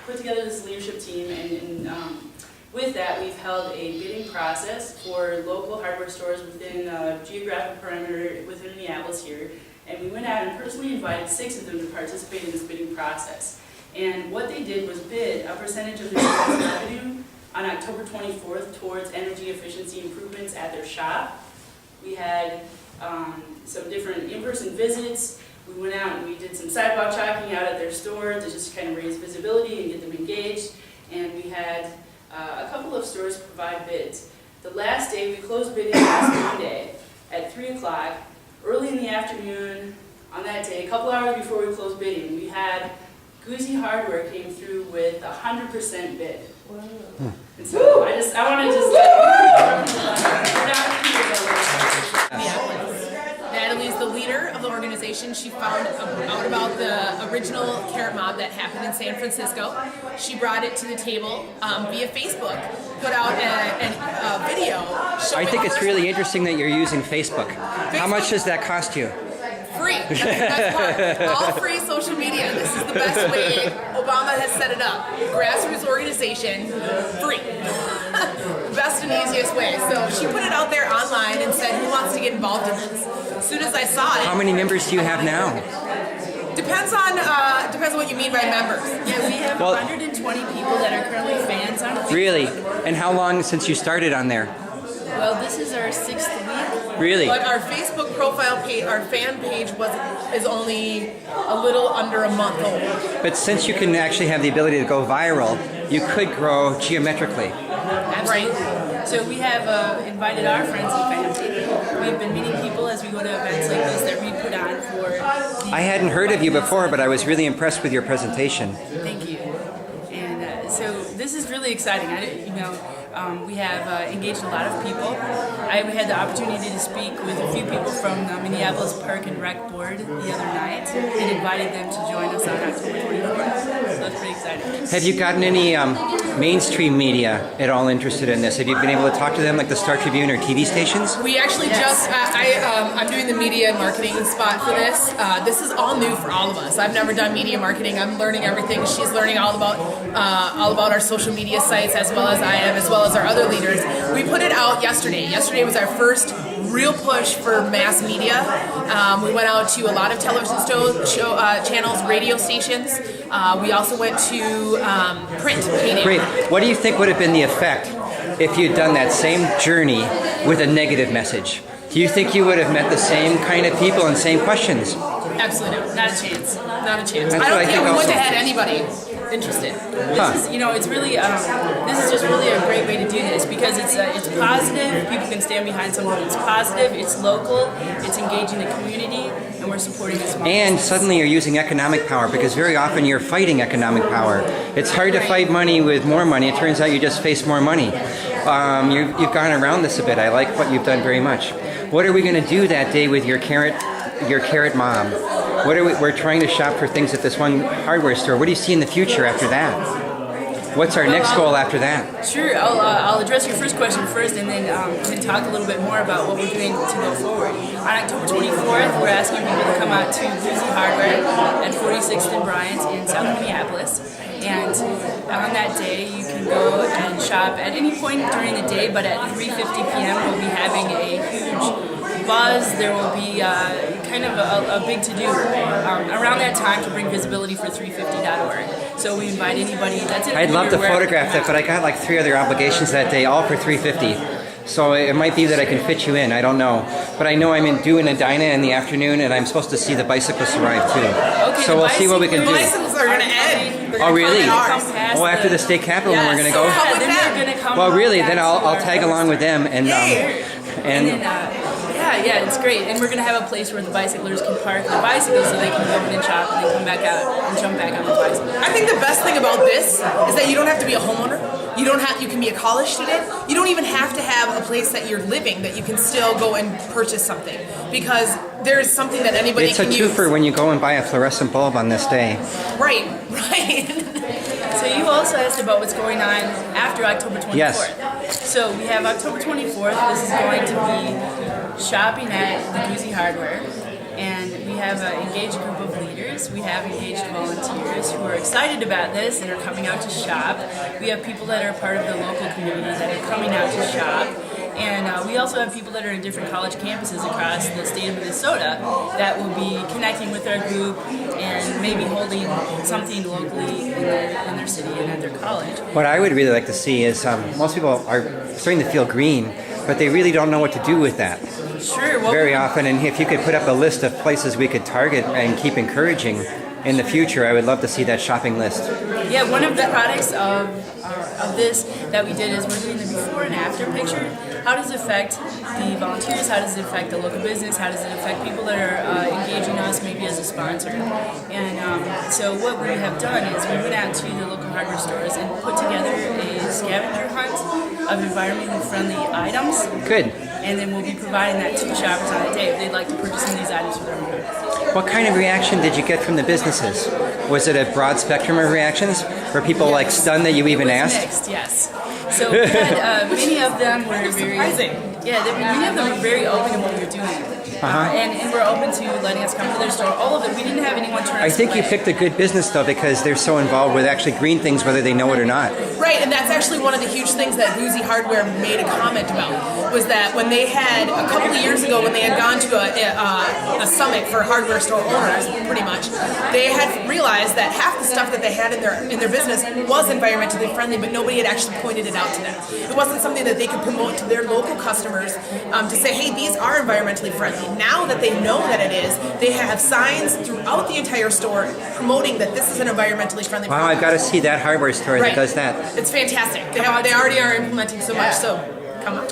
put together this leadership team, and with that, we've held a bidding process for local hardware stores within a geographic perimeter within Minneapolis here. And we went out and personally invited 6 of them to participate in this bidding process. And what they did was bid a percentage of their sales revenue on October 24th towards energy efficiency improvements at their shop. We had some different in-person visits. We went out and we did some sidewalk chalking out at their store to just kind of raise visibility and get them engaged. And we had a couple of stores provide bids. The last day, we closed bidding last Monday at 3 o'clock. Early in the afternoon on that day, a couple hours before we closed bidding, we had Guzzi Hardware came through with 100% bid. Wow. And so I want to just Natalie's the leader of the organization. She found out about the original Carrotmob that happened in San Francisco. She brought it to the table via Facebook, put out a video. I think it's really interesting that you're using Facebook. How much does that cost you? Free. That's the best part. All free social media. This is the best way Obama has set it up. Grassroots organization, free. Best and easiest way. So she put it out there online and said, who wants to get involved in this? As soon as I saw it. How many members do you have now? Depends on what you mean by members. Yeah, we have 120 people that are currently fans on Facebook. Really? And how long since you started on there? Well, this is our 6th week. Really? But our Facebook profile page, our fan page is only a little under a month old. But since you can actually have the ability to go viral, you could grow geometrically. Absolutely. Right. So we have invited our friends and family. We've been meeting people as we go to events like this that we put on for. I hadn't heard of you before, but I was really impressed with your presentation. Thank you. And so this is really exciting. We have engaged a lot of people. I had the opportunity to speak with a few people from the Minneapolis Park and Rec Board the other night and invited them to join us on October 24th. So that's pretty exciting. Have you gotten any mainstream media at all interested in this? Have you been able to talk to them like the Star Tribune or TV stations? We actually I'm doing the media and marketing spot for this. This is all new for all of us. I've never done media marketing. I'm learning everything. She's learning all about our social media sites as well as I am, as well as our other leaders. We put it out yesterday. Yesterday was our first real push for mass media. We went out to a lot of television channels, radio stations. We also went to print media. Great. What do you think would have been the effect if you'd done that same journey with a negative message? Do you think you would have met the same kind of people and same questions? Absolutely not a chance. Not a chance. I don't think we wouldn't have had anybody interested. This is, it's really, this is just really a great way to do this because it's positive. People can stand behind something that's positive. It's local. It's engaging the community, and we're supporting this. And suddenly you're using economic power because very often you're fighting economic power. It's hard to fight money with more money. It turns out you just face more money. You've gone around this a bit. I like what you've done very much. What are we going to do that day with your Carrotmob? We're trying to shop for things at this one hardware store. What do you see in the future after that? What's our next goal after that? Sure, I'll address your first question first and then talk a little bit more about what we're doing to go forward. On October 24th, we're asking people to come out to Guzzi Hardware at 46th and Bryant in South Minneapolis. And on that day, you can go and shop at any point during the day, but at 3:50 p.m. we'll be having a huge buzz. There will be kind of a big to-do around that time to bring visibility for 350.org. So we invite anybody that's in. I'd love to photograph that, but I got like 3 other obligations that day, all for 350. So it might be that I can fit you in. I don't know, but I know I'm doing Edina in the afternoon, and I'm supposed to see the bicyclists arrive too. Okay, so we'll see what we can do. The bicycles are going to end. Oh really? Oh, after the state capitol, yes. we're going to go. Come with them. Well, really, then I'll tag along with them and Yeah, it's great. And we're going to have a place where the bicyclers can park their bicycles so they can go in and shop and then come back out and jump back on the bicycle. I think the best thing about this is that you don't have to be a homeowner. You can be a college student. You don't even have to have a place that you're living that you can still go and purchase something because there's something that anybody can use. It's a twofer when you go and buy a fluorescent bulb on this day. Right. So you also asked about what's going on after October 24th. Yes. So we have October 24th. This is going to be shopping at the Guzzi Hardware. And we have an engaged group of leaders. We have engaged volunteers who are excited about this and are coming out to shop. We have people that are part of the local community that are coming out to shop. And we also have people that are in different college campuses across the state of Minnesota that will be connecting with our group and maybe holding something locally in their city and at their college. What I would really like to see is most people are starting to feel green, but they really don't know what to do with that. Sure. Very often, and if you could put up a list of places we could target and keep encouraging in the future, I would love to see that shopping list. Yeah, one of the products of this that we did is we're doing the before and after picture. How does it affect the volunteers? How does it affect the local business? How does it affect people that are engaging us maybe as a sponsor? And so what we have done is we went out to the local hardware stores and put together a scavenger hunt of environmentally friendly items. Good. And then we'll be providing that to shoppers on a day if they'd like to purchase some of these items for their home. What kind of reaction did you get from the businesses? Was it a broad spectrum of reactions? Were people like stunned that you even asked? Mixed, yes. So we had, many of them were very surprising. Yeah, many of them were very open to what we were doing. And we're open to letting us come to their store. All of it. We didn't have anyone turn us I think away. you picked a good business though, because they're so involved with actually green things whether they know it or not. Right, and that's actually one of the huge things that Boozy Hardware made a comment about, was that when they had, a couple of years ago, when they had gone to a summit for hardware store owners, pretty much, they had realized that half the stuff that they had in their business was environmentally friendly, but nobody had actually pointed it out to them. It wasn't something that they could promote to their local customers to say, hey, these are environmentally friendly. Now that they know that it is, they have signs throughout the entire store promoting that this is an environmentally friendly Wow, product. I've got to see that hardware store that Right. does that. It's fantastic. They already are implementing so much, so come on.